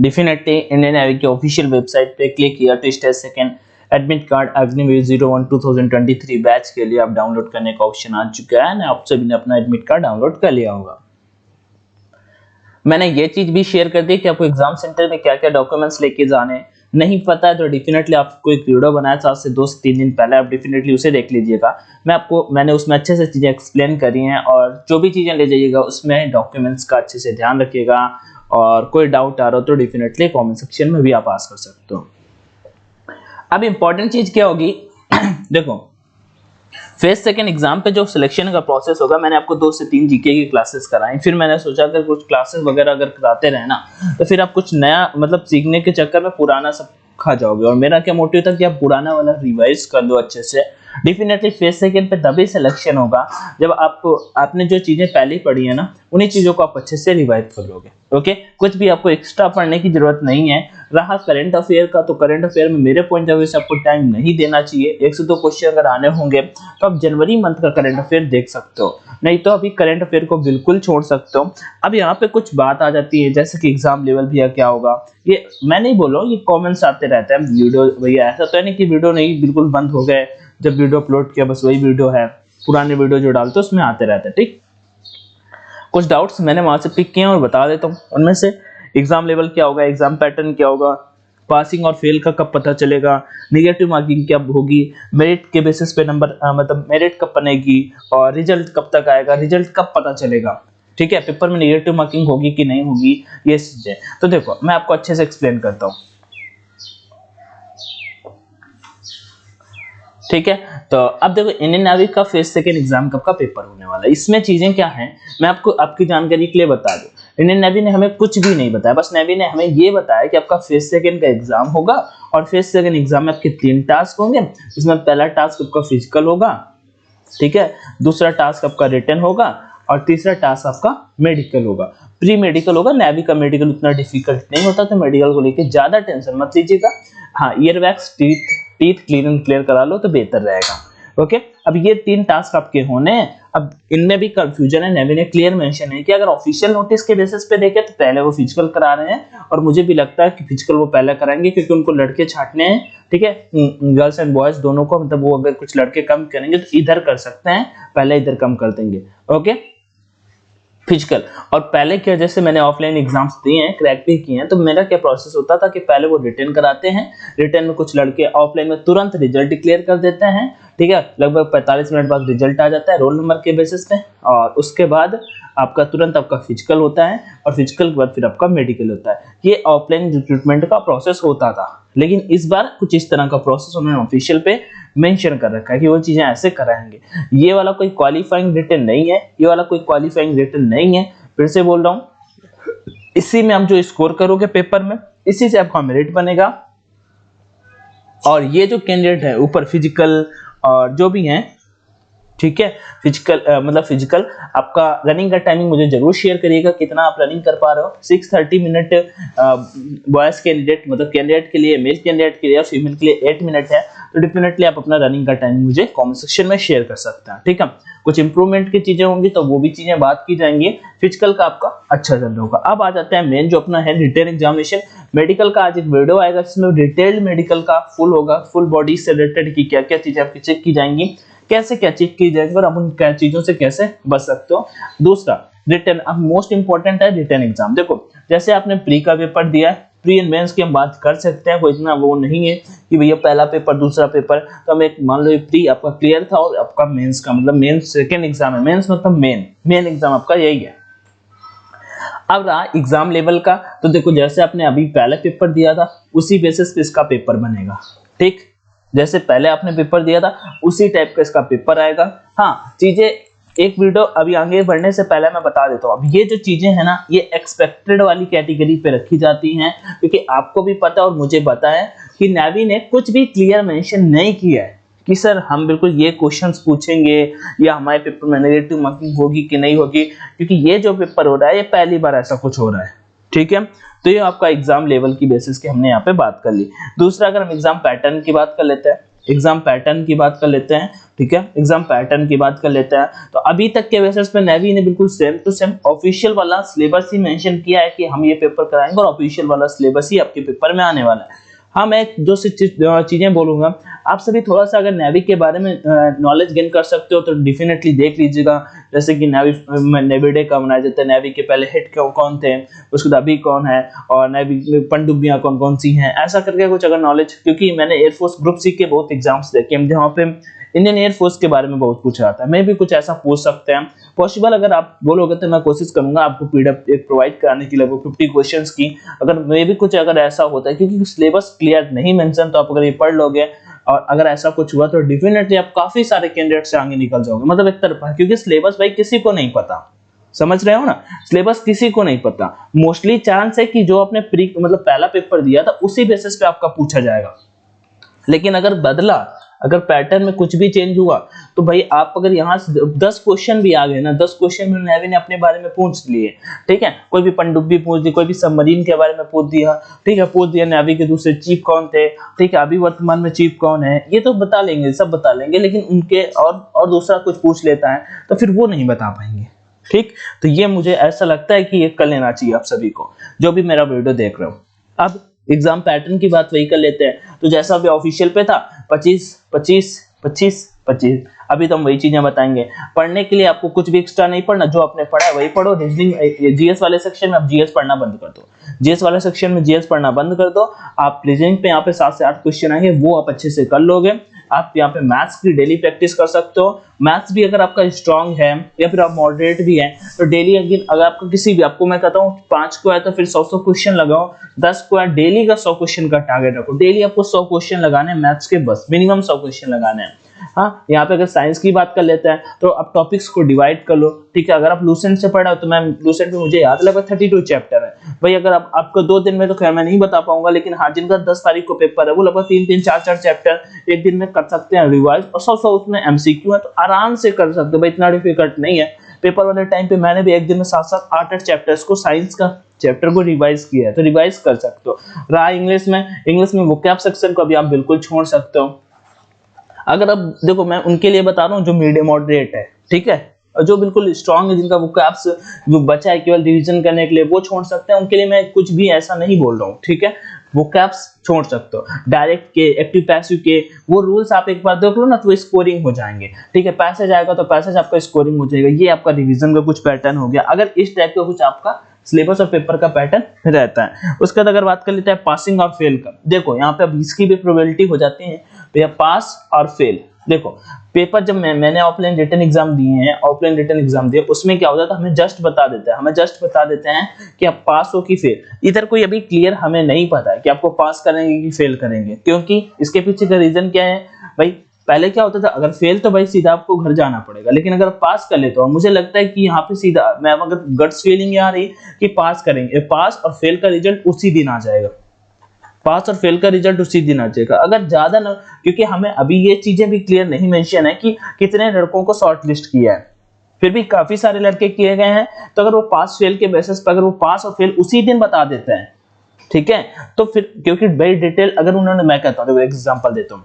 Definitely Indian navy की official website पे click किया तो stage second admit card Agniveer 01 2023 batch के लिए आप डाउनलोड करने का ऑप्शन आ चुका है। आप सभी ने अपना एडमिट कार्ड डाउनलोड कर लिया होगा। मैंने ये चीज भी शेयर कर दी कि आपको एग्जाम सेंटर में क्या क्या डॉक्यूमेंट्स लेके जाने हैं। नहीं पता है तो डेफिनेटली आपको एक वीडियो बनाया था आज से 2 से 3 दिन पहले, आप डेफिनेटली उसे देख लीजिएगा। मैंने उसमें अच्छे से चीजें एक्सप्लेन करी हैं और जो भी चीजें ले जाइएगा उसमें डॉक्यूमेंट्स का अच्छे से ध्यान रखिएगा और कोई डाउट आ रहा हो तो डेफिनेटली कमेंट सेक्शन में भी आप आस्क कर सकते हो। अब इंपॉर्टेंट चीज क्या होगी देखो, फेज सेकंड एग्जाम पे जो सिलेक्शन का प्रोसेस होगा, मैंने आपको 2 से 3 जीके की क्लासेस कराई। फिर मैंने सोचा अगर कुछ क्लासेस वगैरह अगर कराते रहे ना तो फिर आप कुछ नया मतलब सीखने के चक्कर में पुराना सब खा जाओगे। और मेरा क्या मोटिव था कि आप पुराना वाला रिवाइज कर लो अच्छे से। डेफिनेटली फेज सेकंड पे तभी सिलेक्शन होगा जब आपने जो चीजें पहले पढ़ी है ना उन्हीं चीजों को आप अच्छे से रिवाइज कर लोगे। ओके, कुछ भी आपको एक्स्ट्रा पढ़ने की जरूरत नहीं है। रहा करंट अफेयर का, तो करंट अफेयर में मेरे पॉइंट ऑफ व्यू से आपको टाइम नहीं देना चाहिए। 1 से 2 क्वेश्चन अगर आने होंगे तो आप जनवरी मंथ का करंट अफेयर देख सकते हो, नहीं तो अभी करंट अफेयर को बिल्कुल छोड़ सकते हो। अब यहाँ पे कुछ बात आ जाती है जैसे कि एग्जाम लेवल भैया क्या होगा, ये मैं नहीं बोल रहा हूँ, ये कमेंट्स आते रहते हैं वीडियो भैया। ऐसा तो है नहीं कि वीडियो नहीं बिल्कुल बंद हो गए, जब वीडियो अपलोड किया बस वही वीडियो है, पुराने वीडियो जो डालते हो उसमें आते रहते हैं। ठीक, कुछ डाउट्स मैंने वहां से पिक किए और बता देता हूँ। उनमें से एग्जाम लेवल क्या होगा, एग्जाम पैटर्न क्या होगा, पासिंग और फेल का कब पता चलेगा, नेगेटिव मार्किंग क्या होगी, मेरिट के बेसिस पे नंबर मतलब मेरिट कब बनेगी, और रिजल्ट कब तक आएगा, रिजल्ट कब पता चलेगा। ठीक है, पेपर में नेगेटिव मार्किंग होगी कि नहीं होगी, ये चीजें। तो देखो मैं आपको अच्छे से एक्सप्लेन करता हूँ। ठीक है, तो अब देखो इंडियन नेवी का फेज सेकंड एग्जाम कब का पेपर होने वाला है। इसमें चीजें क्या हैं मैं आपको आपकी जानकारी के लिए बता दूं। इंडियन नेवी ने हमें कुछ भी नहीं बताया, बस नेवी ने हमें ये बताया कि आपका फेज सेकंड का एग्जाम होगा और फेज सेकंड एग्जाम में आपके 3 टास्क होंगे। इसमें पहला टास्क आपका फिजिकल होगा, ठीक है, दूसरा टास्क आपका रिटन होगा और तीसरा टास्क आपका मेडिकल होगा। प्री मेडिकल होगा, नेवी का मेडिकल उतना डिफिकल्ट नहीं होता तो मेडिकल को लेके ज्यादा टेंशन मत लीजिएगा। हाँ, ईयर वैक्स टीथ क्लियर करा लो तो बेहतर रहेगा। ओके, अब ये 3 टास्क आपके होने हैं। अब इनमें भी कंफ्यूजन है, नेवी ने क्लियर मेंशन है कि अगर ऑफिशियल नोटिस के बेसिस पे देखे तो पहले वो फिजिकल करा रहे हैं और मुझे भी लगता है कि फिजिकल वो पहले कराएंगे क्योंकि उनको लड़के छांटने हैं। ठीक है, गर्ल्स एंड बॉयज दोनों को, मतलब वो अगर कुछ लड़के कम करेंगे तो इधर कर सकते हैं, पहले इधर कम कर देंगे। Okay, physical. और पहले क्या, जैसे मैंने ऑफलाइन एग्जाम्स दिए हैं, क्रैक भी किए हैं, तो मेरा क्या प्रोसेस होता था कि पहले वो रिटर्न कराते हैं, रिटर्न में कुछ लड़के ऑफलाइन में तुरंत रिजल्ट डिक्लेयर कर देते हैं। ठीक है, लगभग 45 मिनट बाद रिजल्ट आ जाता है रोल नंबर के बेसिस पे, और उसके बाद आपका तुरंत आपका फिजिकल होता है और फिजिकल के बाद फिर आपका मेडिकल होता है। ये ऑफलाइन रिक्रूटमेंट का प्रोसेस होता था, लेकिन इस बार कुछ इस तरह का प्रोसेस उन्होंने ऑफिशियल पे मेंशन कर रखा है कि वो चीजें ऐसे कराएंगे। ये वाला कोई क्वालिफाइंग रिटन नहीं है, ये वाला कोई क्वालिफाइंग रिटन नहीं है। फिर से बोल रहा हूं, इसी में आप जो स्कोर करोगे पेपर में, इसी से आपका मेरिट बनेगा। और ये जो कैंडिडेट है ऊपर फिजिकल और जो भी हैं, ठीक है, फिजिकल मतलब फिजिकल आपका रनिंग का टाइमिंग मुझे जरूर शेयर करिएगा, कितना आप रनिंग कर पा रहे हो। 6:30 मिनट बॉयज कैंडिडेट मतलब कैंडिडेट के लिए, मेल कैंडिडेट के लिए और फीमेल के लिए 8 मिनट है, तो डेफिनेटली आप अपना रनिंग का टाइमिंग मुझे कमेंट सेक्शन में शेयर कर सकते हैं। ठीक है, कुछ इंप्रूवमेंट की चीजें होंगी तो वो भी चीजें बात की जाएंगी। फिजिकल का आपका अच्छा चल रहा होगा। अब आ जाते हैं मेन जो अपना है रिटन एग्जामिनेशन। मेडिकल का आज एक वीडियो आएगा जिसमें डिटेल्ड मेडिकल का फुल होगा, फुल बॉडी से रिलेटेड की क्या क्या चीजें आपकी चेक की जाएंगी, कैसे क्या चेक की जाएगी और आप उन क्या चीजों से कैसे बच सकते हो। दूसरा रिटन, अब मोस्ट इंपॉर्टेंट है रिटन एग्जाम। देखो जैसे आपने प्री का पेपर दिया है, प्री एंड मेंस की हम बात कर सकते हैं, कोई इतना वो नहीं है कि भैया पहला पेपर दूसरा पेपर, तो हम एक मान लो प्री आपका क्लियर था और आपका मेंस का मतलब मेंस सेकंड एग्जाम है, मेंस मतलब मेन एग्जाम आपका यही है। अब रहा एग्जाम लेवल का, तो देखो जैसे आपने अभी पहले पेपर दिया था उसी बेसिस पे इसका पेपर बनेगा। ठीक, जैसे पहले आपने पेपर दिया था उसी टाइप का इसका पेपर आएगा। हाँ, चीजें एक वीडियो अभी आगे बढ़ने से पहले मैं बता देता हूँ, अब ये जो चीजें हैं ना ये एक्सपेक्टेड वाली कैटेगरी पे रखी जाती हैं, क्योंकि आपको भी पता और मुझे पता है कि नेवी ने कुछ भी क्लियर मेंशन नहीं किया है कि सर हम बिल्कुल ये क्वेश्चंस पूछेंगे या हमारे पेपर में नेगेटिव मार्किंग होगी कि नहीं होगी, क्योंकि ये जो पेपर हो रहा है ये पहली बार ऐसा कुछ हो रहा है। ठीक है, तो ये आपका एग्जाम लेवल की बेसिस के हमने यहाँ पे बात कर ली। दूसरा, अगर हम एग्जाम पैटर्न की बात कर लेते हैं, एग्जाम पैटर्न की बात कर लेते हैं, ठीक है, एग्जाम पैटर्न की बात कर लेते हैं। तो अभी तक के बेसिस पे नेवी ने बिल्कुल सेम टू सेम ऑफिशियल वाला सिलेबस ही मेंशन किया है कि हम ये पेपर कराएंगे और ऑफिशियल वाला सिलेबस ही आपके पेपर में आने वाला है। हाँ, मैं दो से चीजें बोलूंगा, आप सभी थोड़ा सा अगर नेवी के बारे में नॉलेज गेन कर सकते हो तो डेफिनेटली देख लीजिएगा। जैसे कि नेवी डे कब मनाया जाता है, नेवी के पहले हेड कौन थे, उसके बाद अभी कौन है, और नेवी में पनडुब्बियां कौन कौन सी हैं, ऐसा करके कुछ अगर नॉलेज, क्योंकि मैंने एयरफोर्स ग्रुप सी के बहुत एग्जाम्स देखे हैं जहाँ पे इंडियन एयरफोर्स के बारे में बहुत पूछा जाता है। मैं भी कुछ ऐसा पूछ सकते हैं, पॉसिबल अगर आप बोलोगे तो मैं कोशिश करूंगा आपको पीडीएफ एक प्रोवाइड कराने की, लगभग 50 क्वेश्चंस की। अगर मे भी कुछ अगर ऐसा होता है, क्योंकि सिलेबस क्लियर नहीं मेंशन, तो आप अगर ये पढ़ लोगे और अगर ऐसा कुछ हुआ तो डेफिनेटली आप काफी सारे कैंडिडेट से आगे निकल जाओगे, मतलब एक तरफा, क्योंकि सिलेबस भाई किसी को नहीं पता, समझ रहे हो ना, सिलेबस किसी को नहीं पता। मोस्टली चांस है कि जो आपने प्री मतलब पहला पेपर दिया था उसी बेसिस पे आपका पूछा जाएगा। लेकिन अगर बदला, अगर पैटर्न में कुछ भी चेंज हुआ तो भाई आप अगर यहाँ से 10 क्वेश्चन भी आ गए ना, 10 क्वेश्चन में नेवी ने अपने बारे में पूछ लिए, ठीक है, कोई भी पनडुब्बी पूछ दी, कोई भी सबमरीन के बारे में पूछ दिया, ठीक है, पूछ दिया नेवी के दूसरे चीफ कौन थे, ठीक है, अभी वर्तमान में चीफ कौन है, ये तो बता लेंगे, सब बता लेंगे, लेकिन उनके और दूसरा कुछ पूछ लेता है तो फिर वो नहीं बता पाएंगे, ठीक। तो ये मुझे ऐसा लगता है कि ये कर लेना चाहिए आप सभी को, जो भी मेरा वीडियो देख रहे हो। अब एग्जाम पैटर्न की बात वही कर लेते हैं। तो जैसा अभी ऑफिशियल पे था 25 25 25 25, अभी तो हम वही चीजें बताएंगे। पढ़ने के लिए आपको कुछ भी एक्स्ट्रा नहीं पढ़ना, जो आपने पढ़ा है वही पढ़ो। रीजनिंग जीएस वाले सेक्शन में आप जीएस पढ़ना बंद कर दो, जीएस वाले सेक्शन में जीएस पढ़ना बंद कर दो। आप रीजनिंग पे यहाँ पे 7 से 8 क्वेश्चन आएंगे, वो आप अच्छे से कर लोगे। आप यहाँ पे मैथ्स की डेली प्रैक्टिस कर सकते हो। मैथ्स भी अगर आपका स्ट्रांग है या फिर आप मॉडरेट भी है तो डेली अगर आपको किसी भी, आपको मैं कहता हूँ 5 को है तो फिर 100 क्वेश्चन लगाओ, 10 को है डेली का 100 क्वेश्चन का टारगेट रखो। डेली आपको 100 क्वेश्चन लगाने हैं मैथ्स के, बस मिनिमम 100 क्वेश्चन लगाने हैं। हाँ, यहाँ पे अगर साइंस की बात कर लेते हैं तो आप टॉपिक्स को डिवाइड कर लो, ठीक है। अगर आप लूसेंट से पढ़ा हो तो मैं लूसेंट में मुझे याद लगभग 32 चैप्टर है भाई। अगर आपको 2 दिन में तो खैर मैं नहीं बता पाऊंगा, लेकिन हाँ, जिनका 10 तारीख को पेपर है वो लगभग 3-3 4-4 चैप्टर एक दिन में कर सकते हैं रिवाइज, और 100 उसमें एमसीक्यू है तो आराम से कर सकते हो भाई, इतना डिफिकल्ट नहीं है। पेपर वाले टाइम पे मैंने भी एक दिन में 7-7 8-8 चैप्टर्स को, साइंस का चैप्टर को रिवाइज किया है, तो रिवाइज कर सकते हो। रहा इंग्लिश में वोकैब सेक्शन को अभी आप बिल्कुल छोड़ सकते हो। अगर अब देखो, मैं उनके लिए बता रहा हूँ जो मीडियम मॉडरेट है, ठीक है, और जो बिल्कुल स्ट्रांग है, जिनका वोकैब्स जो बचा है केवल रिवीजन करने के लिए, वो छोड़ सकते हैं। उनके लिए मैं कुछ भी ऐसा नहीं बोल रहा हूँ, ठीक है, वोकैब्स छोड़ सकते हो। डायरेक्ट के, एक्टिव पैसिव के वो रूल्स आप एक बार देख लो ना तो स्कोरिंग हो जाएंगे, ठीक है। पैसेज आएगा तो पैसेज आपका स्कोरिंग हो जाएगा। ये आपका रिवीजन का कुछ पैटर्न हो गया, अगर इस टाइप का कुछ आपका सिलेबस और पेपर का पैटर्न रहता है। उसके बाद अगर बात कर लेते हैं पासिंग और फेल का, देखो यहाँ पे अब इसकी भी प्रोबेबिलिटी हो जाती है भैया, पास और फेल। देखो पेपर जब मैंने ऑफलाइन रिटन एग्जाम दिए हैं, ऑफलाइन रिटन एग्जाम दिए, उसमें क्या होता था, हमें जस्ट बता देते हैं कि आप पास हो कि फेल। इधर कोई अभी क्लियर हमें नहीं पता है कि आपको पास करेंगे कि फेल करेंगे, क्योंकि इसके पीछे का रीजन क्या है भाई। पहले क्या होता था, अगर फेल तो भाई सीधा आपको घर जाना पड़ेगा, लेकिन अगर पास कर लेते हो, मुझे लगता है कि यहाँ पे सीधा मैं अगर गट्स फीलिंग आ रही कि पास करेंगे, पास और फेल का रिजल्ट उसी दिन आ जाएगा, पास और फेल का रिजल्ट उसी दिन आ जाएगा। अगर ज्यादा ना, क्योंकि हमें अभी ये चीजें भी क्लियर नहीं मेंशन है कि कितने लड़कों को शॉर्ट लिस्ट किया है, फिर भी काफी सारे लड़के किए गए हैं। तो अगर वो पास फेल के बेसिस पर अगर वो पास और फेल उसी दिन बता देते हैं, ठीक है, तो फिर क्योंकि वेरी डिटेल अगर उन्होंने, मैं कहता हूँ एग्जाम्पल देता हूँ,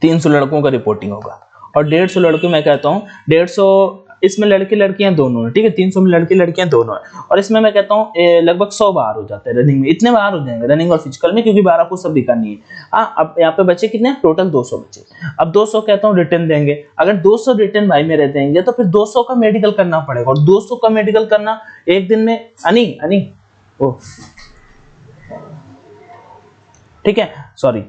300 लड़कों का रिपोर्टिंग होगा और 150 लड़के, मैं कहता हूँ 150 इसमें लड़के लड़कियां दोनों है, ठीक है, 300 में लड़के लड़कियां दोनों है, और इसमें मैं कहता हूँ लगभग 100 बाहर हो जाते हैं रनिंग में, इतने बाहर हो जाएंगे रनिंग और फिजिकल में, क्योंकि 12 को सब भी करनी है। अब यहाँ पे बचे कितने, टोटल 200 बचे। अब 200 कहता हूँ रिटर्न देंगे, अगर 200 रिटर्न भाई मेरे देंगे तो फिर 200 का मेडिकल करना पड़ेगा, और 200 का मेडिकल करना एक दिन में ठीक है, सॉरी,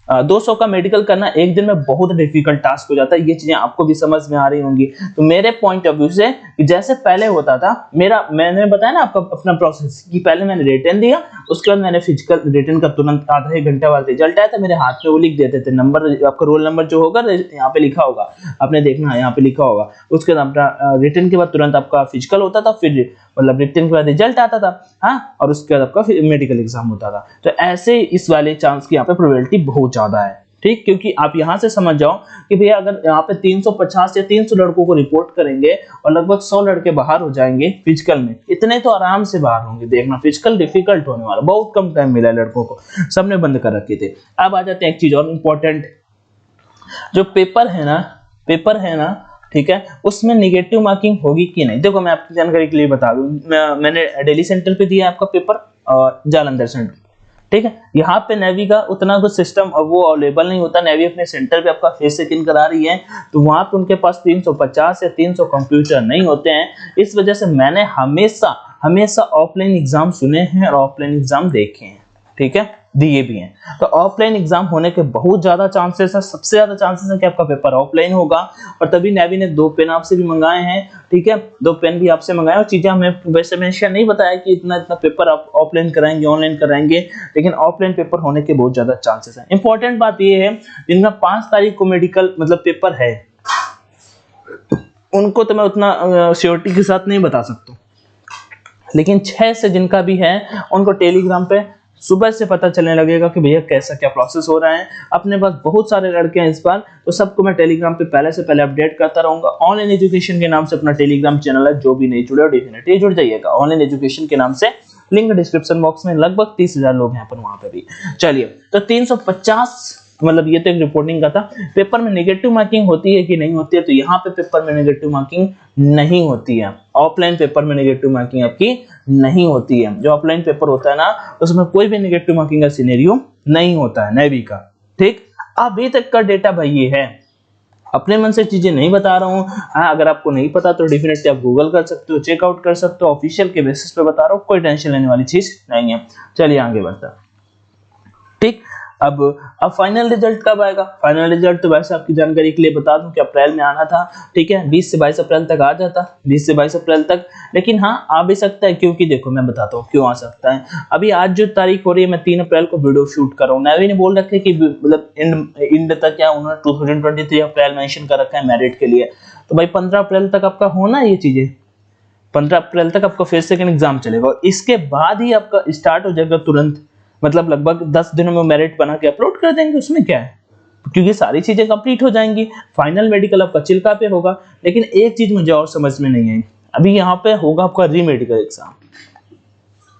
200 का मेडिकल करना एक दिन में बहुत डिफिकल्ट टास्क हो जाता है। ये चीजें आपको भी समझ में आ रही होंगी। तो मेरे पॉइंट ऑफ व्यू से जैसे पहले होता था मैंने बताया ना आपका अपना प्रोसेस कि पहले मैंने रिटर्न दिया, उसके बाद मैंने फिजिकल रिटर्न का तुरंत आधा एक घंटे बाद रिजल्ट आया था, मेरे हाथ पे वो लिख देते थे नंबर, आपका रोल नंबर जो होगा यहाँ पे लिखा होगा, आपने देखना है यहाँ पे लिखा होगा। उसके बाद अपना रिटर्न के बाद तुरंत आपका फिजिकल होता था, फिर मतलब रिटर्न के बाद रिजल्ट आता था, हाँ, और उसके बाद आपका मेडिकल एग्जाम होता था। तो ऐसे इस वाले चांस की यहाँ पे प्रोबेबिलिटी बहुत ज्यादा है, ठीक, क्योंकि आप यहां से समझ जाओ कि भैया अगर यहाँ पे 350 या 300 लड़कों को रिपोर्ट करेंगे और लगभग 100 लड़के बाहर हो जाएंगे फिजिकल में, इतने तो आराम से बाहर होंगे। देखना फिजिकल डिफिकल्ट होने वाला, बहुत कम टाइम मिला है लड़कों को, सबने बंद कर रखे थे। अब आ जाते हैं एक चीज और इम्पोर्टेंट, जो पेपर है ना, ठीक है, उसमें नेगेटिव मार्किंग होगी कि नहीं। देखो मैं आपकी जानकारी के लिए बता दूं, मैंने दिल्ली सेंटर पे दिया है आपका पेपर और जालंधर सेंटर, ठीक है। यहाँ पे नेवी का उतना कुछ सिस्टम वो अवेलेबल नहीं होता। नेवी अपने सेंटर पे आपका फेस चेक-इन करा रही है, तो वहां पे उनके पास 350 या 300 कंप्यूटर नहीं होते हैं। इस वजह से मैंने हमेशा ऑफलाइन एग्जाम सुने हैं और ऑफलाइन एग्जाम देखे हैं, ठीक है, दिए भी हैं। तो ऑफलाइन एग्जाम होने के बहुत ज्यादा चांसेस है, सबसे ज्यादा चांसेस है कि आपका पेपर ऑफलाइन होगा। और तभी नेवी ने 2 पेन आपसे भी मंगाए हैं, ठीक है, 2 पेन भी आपसे मंगाए। और चीजें हमें वैसे हमेशा नहीं बताया कि इतना पेपर आप ऑफलाइन कराएंगे ऑनलाइन कराएंगे, लेकिन ऑफलाइन पेपर होने के बहुत ज्यादा चांसेस है। इंपॉर्टेंट बात यह है, जिनका 5 तारीख को मेडिकल मतलब पेपर है, उनको तो मैं उतना श्योरिटी के साथ नहीं बता सकता, लेकिन 6 से जिनका भी है उनको टेलीग्राम पे सुबह से पता चलने लगेगा कि भैया कैसा क्या प्रोसेस हो रहा है। अपने पास बहुत सारे लड़के हैं इस बार, तो सबको मैं टेलीग्राम पे पहले से पहले अपडेट करता रहूंगा। ऑनलाइन एजुकेशन के नाम से अपना टेलीग्राम चैनल है, जो भी नहीं जुड़े हो डेफिनेटली जुड़ जाइएगा। ऑनलाइन एजुकेशन के नाम से लिंक डिस्क्रिप्शन बॉक्स में, लगभग 30,000 लोग हैं पर वहां पे भी। चलिए, तो 350 मतलब ये तो एक रिपोर्टिंग का था। पेपर में नेगेटिव मार्किंग होती है कि नहीं होती है, तो यहाँ पे पेपर में नेगेटिव मार्किंग नहीं होती है। ऑफलाइन पेपर में नेगेटिव मार्किंग आपकी नहीं होती है। जो ऑफलाइन पेपर होता है ना, उसमें कोई भी नेगेटिव मार्किंग का सिनेरियो नहीं होता है नेवी का, ठीक। अभी तक का डेटा भाई ये है, अपने मन से चीजें नहीं बता रहा हूँ। हाँ, अगर आपको नहीं पता तो डेफिनेटली आप गूगल कर सकते हो, चेकआउट कर सकते हो, ऑफिशियल के बेसिस पे बता रहा हूँ, कोई टेंशन लेने वाली चीज नहीं है। चलिए आगे बढ़ता, ठीक। अब फाइनल रिजल्ट कब आएगा? फाइनल रिजल्ट तो वैसे आपकी जानकारी के लिए बता दूं कि अप्रैल में आना था, ठीक है, 20 से 22 अप्रैल तक आ जाता, 20 से 22 अप्रैल तक। लेकिन हाँ, आ भी सकता है, क्योंकि देखो मैं बताता हूँ क्यों आ सकता है। अभी आज जो तारीख हो रही है, मैं 3 अप्रैल को वीडियो शूट कर रहा हूँ। नेवी ने बोल रखा है कि मतलब एंड तक क्या उन्होंने 2023 अप्रैल मेंशन कर रखा है मेरिट के लिए। तो भाई 15 अप्रैल तक आपका होना ये चीजें, 15 अप्रैल तक आपका फेस सेकंड एग्जाम चलेगा और इसके बाद ही आपका स्टार्ट हो जाएगा तुरंत, मतलब लगभग 10 दिनों में मेरिट बना के अपलोड कर देंगे। उसमें क्या है, क्योंकि सारी चीजें कंप्लीट हो जाएंगी। फाइनल मेडिकल आपका चिल्का पे होगा। लेकिन एक चीज मुझे और समझ में नहीं आई, अभी यहाँ पे होगा आपका री मेडिकल एग्जाम,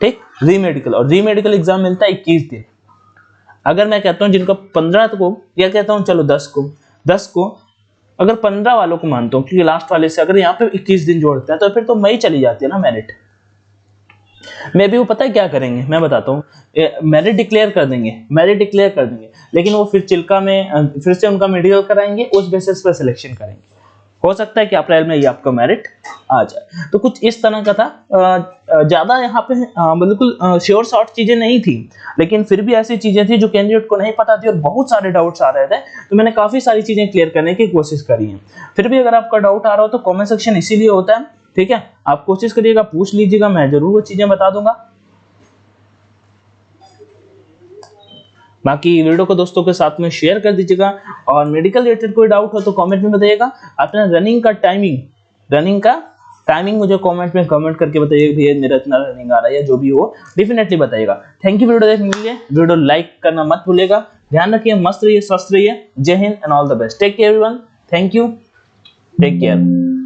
ठीक, री मेडिकल, और री मेडिकल एग्जाम मिलता है 21 दिन। अगर मैं कहता हूँ जिनको 15 को, या कहता हूँ चलो 10 को, अगर 15 वालों को मानता हूँ, क्योंकि लास्ट वाले से अगर यहाँ पे 21 दिन जोड़ते हैं, तो फिर तो मई चली जाती है ना मेरिट में भी। वो पता है क्या करेंगे, मैं बताता हूँ, मेरिट डिक्लेयर कर देंगे, लेकिन वो फिर चिल्का में फिर से उनका मेडिकल कराएंगे, उस बेसिस पर सिलेक्शन करेंगे। हो सकता है कि अप्रैल में ये आपका मेरिट आ जाए। तो कुछ इस तरह का था। ज्यादा यहाँ पे बिल्कुल श्योर शॉर्ट चीजें नहीं थी, लेकिन फिर भी ऐसी चीजें थी जो कैंडिडेट को नहीं पता थी और बहुत सारे डाउट्स आ रहे थे। तो मैंने काफी सारी चीजें क्लियर करने की कोशिश करी है। फिर भी अगर आपका डाउट आ रहा हो तो कॉमेंट सेक्शन इसीलिए होता है, ठीक है, आप कोशिश करिएगा, पूछ लीजिएगा, मैं जरूर वो चीजें बता दूंगा। बाकी वीडियो को दोस्तों के साथ में शेयर कर दीजिएगा, और मेडिकल रिलेटेड कोई डाउट हो तो कमेंट में बताइएगा। अपना रनिंग का टाइमिंग मुझे कमेंट में कमेंट करके बताइएगा, भैया मेरा इतना रनिंग आ रहा है, या जो भी हो डेफिनेटली बताइएगा। थैंक यू वीडियो देखने के लिए। वीडियो लाइक करना मत भूलिएगा। ध्यान रखिए, मस्त रहिए, स्वस्थ रहिए। जय Hind and all the best. Take care everyone. Thank you, take care.